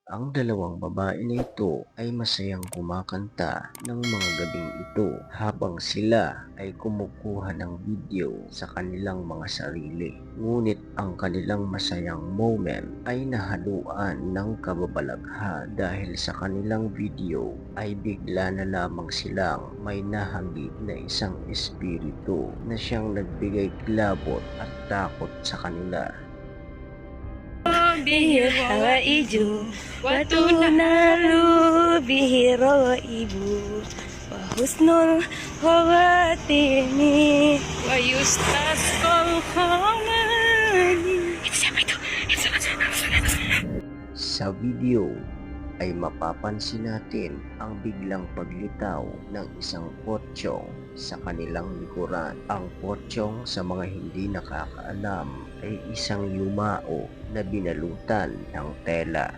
Ang dalawang babae na ito ay masayang kumakanta ng mga gabing ito habang sila ay kumukuha ng video sa kanilang mga sarili. Ngunit ang kanilang masayang moment ay nahaluan ng kababalaghan dahil sa kanilang video ay bigla na lamang silang may nahagip na isang espiritu na siyang nagbigay kilabot at takot sa kanila. Bihira wa ijo, watu nalu bihira wa ibu, wahusnul hawatini, wayustas kol khamani. Siapa itu? Sa video ay mapapansin natin ang biglang paglitaw ng isang potyong sa kanilang likuran. Ang potyong sa mga hindi nakakaalam ay isang yumao na binalutan ng tela.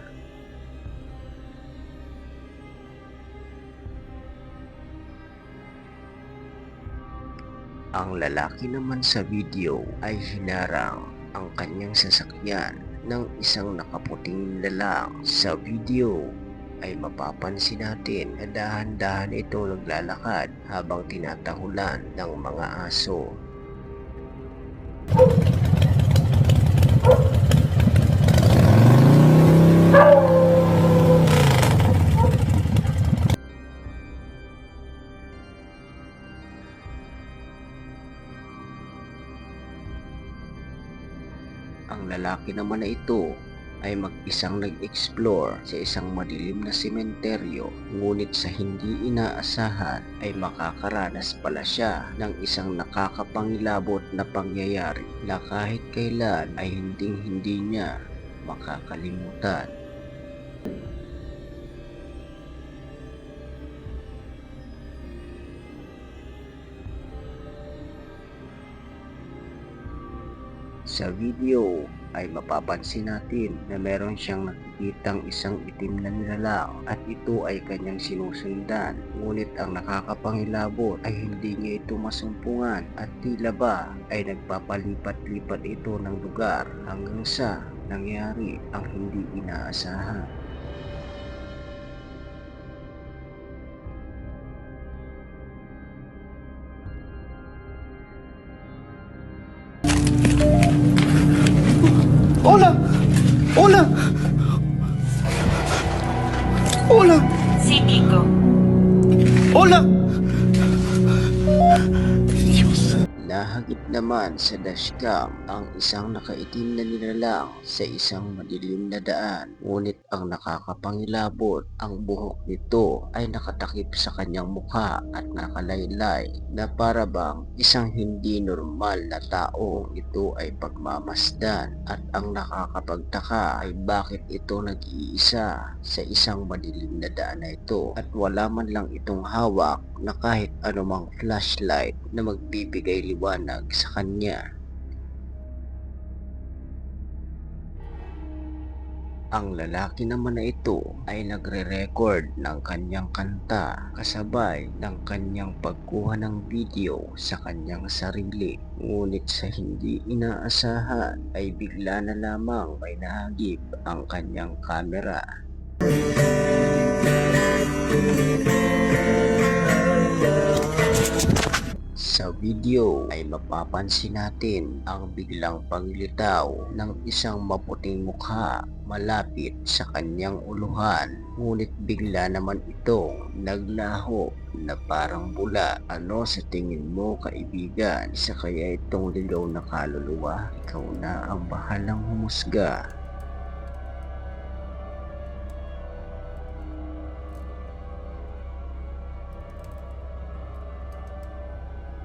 Ang lalaki naman sa video ay hinarang ang kanyang sasakyan ng isang nakaputing lalang. Sa video ay mapapansin natin na dahan-dahan ito naglalakad habang tinatahulan ng mga aso. Ang lalaki naman na ito ay mag-isang nag-explore sa isang madilim na sementeryo, ngunit sa hindi inaasahan ay makakaranas pala siya ng isang nakakapangilabot na pangyayari na kahit kailan ay hindi niya makakalimutan. Sa video ay mapapansin natin na meron siyang nakikitang isang itim na nilalang at ito ay kanyang sinusundan, ngunit ang nakakapangilabot ay hindi niya ito masumpungan at tila ba ay nagpapalipat-lipat ito ng lugar hanggang sa nangyari ang hindi inaasahan. Hola! Hola! Hola! Si Kiko. Hola! Nahagip naman sa dashcam ang isang nakaitim na nilalang sa isang madilim na daan, ngunit ang nakakapangilabot, ang buhok nito ay nakatakip sa kanyang mukha at nakalaylay na para bang isang hindi normal na tao. Ito ay pagmamasdan at ang nakakapagtaka ay bakit ito nag-iisa sa isang madilim na daan na ito at wala man lang itong hawak na kahit anumang flashlight na magbibigay liwanag sa kanya. Ang lalaki naman na ito ay nagre-record ng kanyang kanta kasabay ng kanyang pagkuha ng video sa kanyang sarili. Ngunit sa hindi inaasahan ay bigla na lamang may nahagip ang kanyang kamera. Sa video ay mapapansin natin ang biglang paglitaw ng isang maputing mukha malapit sa kanyang uluhan, ngunit bigla naman itong naglaho na parang bula. Ano sa tingin mo, kaibigan? Isa kaya itong ligaw na kaluluwa? Ikaw na ang bahalang humusga.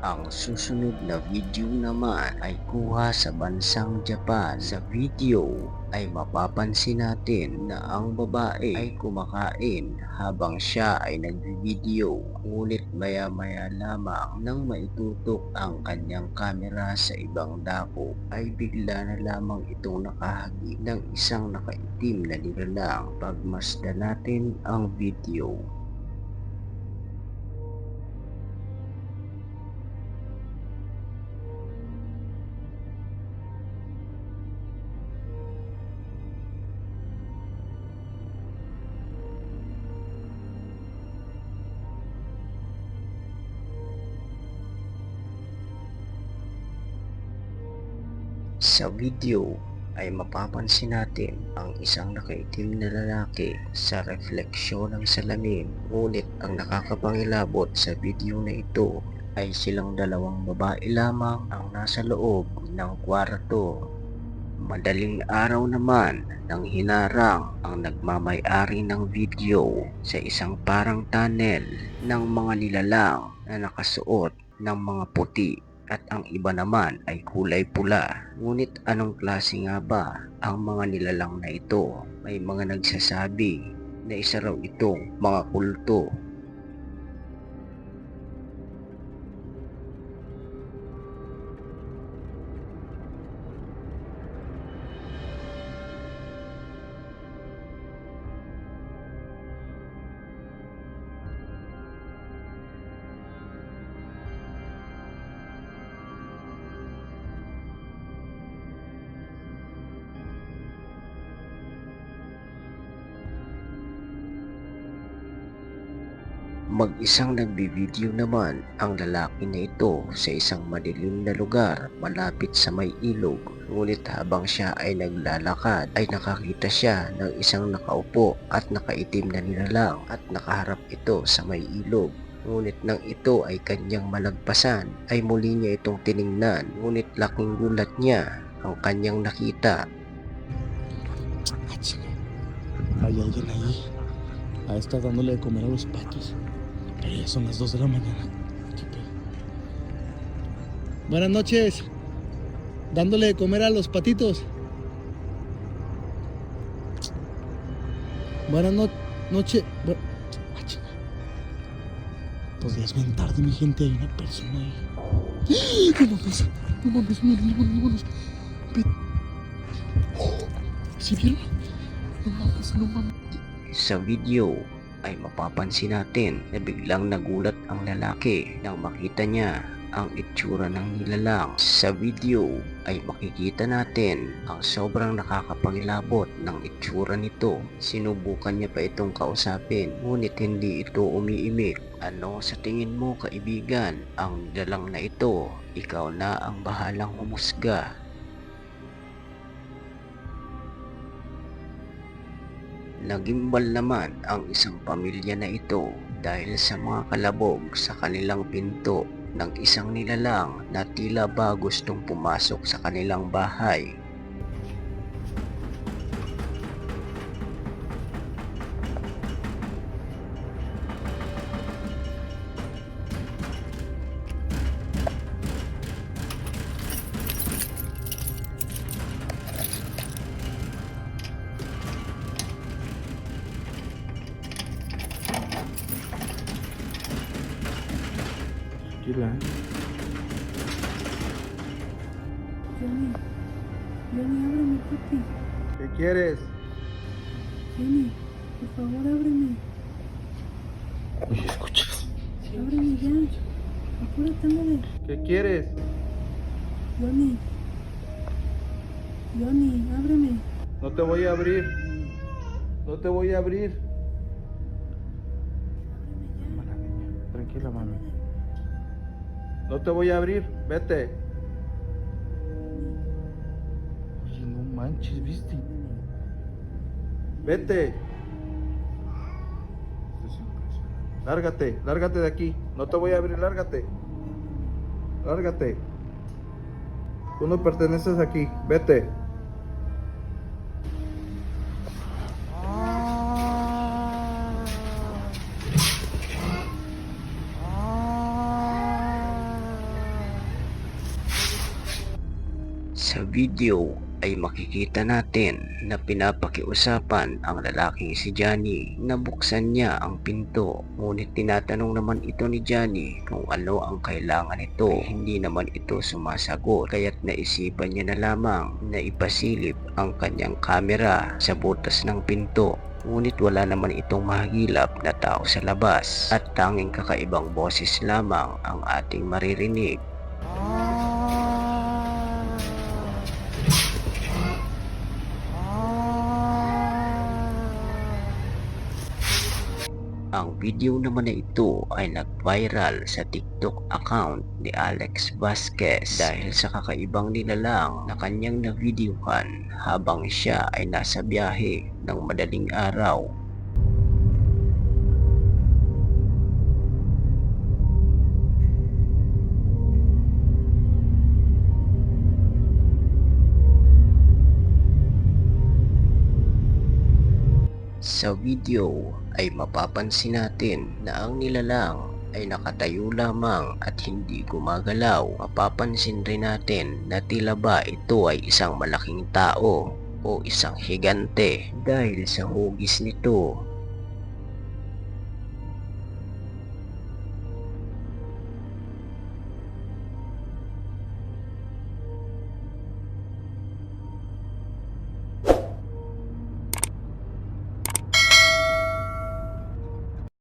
Ang susunod na video naman ay kuha sa bansang Japan. Sa video ay mapapansin natin na ang babae ay kumakain habang siya ay nagbi-video. Ngunit maya-maya lamang nang maitutok ang kanyang kamera sa ibang dako ay bigla na lamang itong nakahagip ng isang nakaitim na nilalang. Pagmasdan natin ang video. Sa video ay mapapansin natin ang isang nakaitim na lalaki sa refleksyon ng salamin. Ngunit ang nakakapangilabot sa video na ito ay silang dalawang babae lamang ang nasa loob ng kwarto. Madaling araw naman nang hinarang ang nagmamay-ari ng video sa isang parang tunnel ng mga nilalang na nakasuot ng mga puti at ang iba naman ay kulay pula. Ngunit anong klase nga ba ang mga nilalang na ito? May mga nagsasabi na isa raw itong mga kulto. Mag-isang nagbibideo naman ang lalaki na ito sa isang madilim na lugar malapit sa may ilog. Ngunit habang siya ay naglalakad ay nakakita siya ng isang nakaupo at nakaitim na nilalang at nakaharap ito sa may ilog. Ngunit nang ito ay kanyang malagpasan ay muli niya itong tiningnan, ngunit laking gulat niya ang kanyang nakita. Hay alguien ahí. Está dándole de comer a los patos. Pero ya son las 2 de la mañana. ¿Qué pedo? Buenas noches. Dándole de comer a los patitos. Buenas noches. Pues ya es bien tarde, mi gente. Hay una persona ahí. No mames, vámonos. ¿Sí vieron? No mames. Sa video ay mapapansin natin na biglang nagulat ang lalaki nang makita niya ang itsura ng nilalang. Sa video ay makikita natin ang sobrang nakakapangilabot ng itsura nito. Sinubukan niya pa itong kausapin, ngunit hindi ito umiimik. Ano sa tingin mo, kaibigan, ang nilalang na ito? Ikaw na ang bahalang humusga. Nagimbal naman ang isang pamilya na ito dahil sa mga kalabog sa kanilang pinto ng isang nilalang na tila ba gustong pumasok sa kanilang bahay. Tranquila. Johnny, ábreme, papi. ¿Qué quieres? Johnny, por favor, ábreme. Oye, escuchas. Ábreme ya. Apúrate, ándale. ¿Qué quieres? Johnny, ábreme. No te voy a abrir. No te voy a abrir. Mala niña. Tranquila, mami. No te voy a abrir. Vete. Oye, no manches, ¿viste? Vete. Lárgate, lárgate de aquí. No te voy a abrir, lárgate. Lárgate. Tú no perteneces aquí. Vete. Sa video ay makikita natin na pinapakiusapan ang lalaking si Johnny na buksan niya ang pinto. Ngunit tinatanong naman ito ni Johnny kung ano ang kailangan nito. Hindi naman ito sumasagot, kaya't naisipan niya na lamang na ipasilip ang kanyang kamera sa butas ng pinto. Ngunit wala naman itong mahagilap na tao sa labas at tanging kakaibang boses lamang ang ating maririnig. Ang video naman na ito ay nag-viral sa TikTok account ni Alex Vasquez dahil sa kakaibang nilalang na kanyang na-videohan habang siya ay nasa biyahe ng madaling araw. Sa video ay mapapansin natin na ang nilalang ay nakatayo lamang at hindi gumagalaw. Mapapansin rin natin na tila ba ito ay isang malaking tao o isang higante dahil sa hugis nito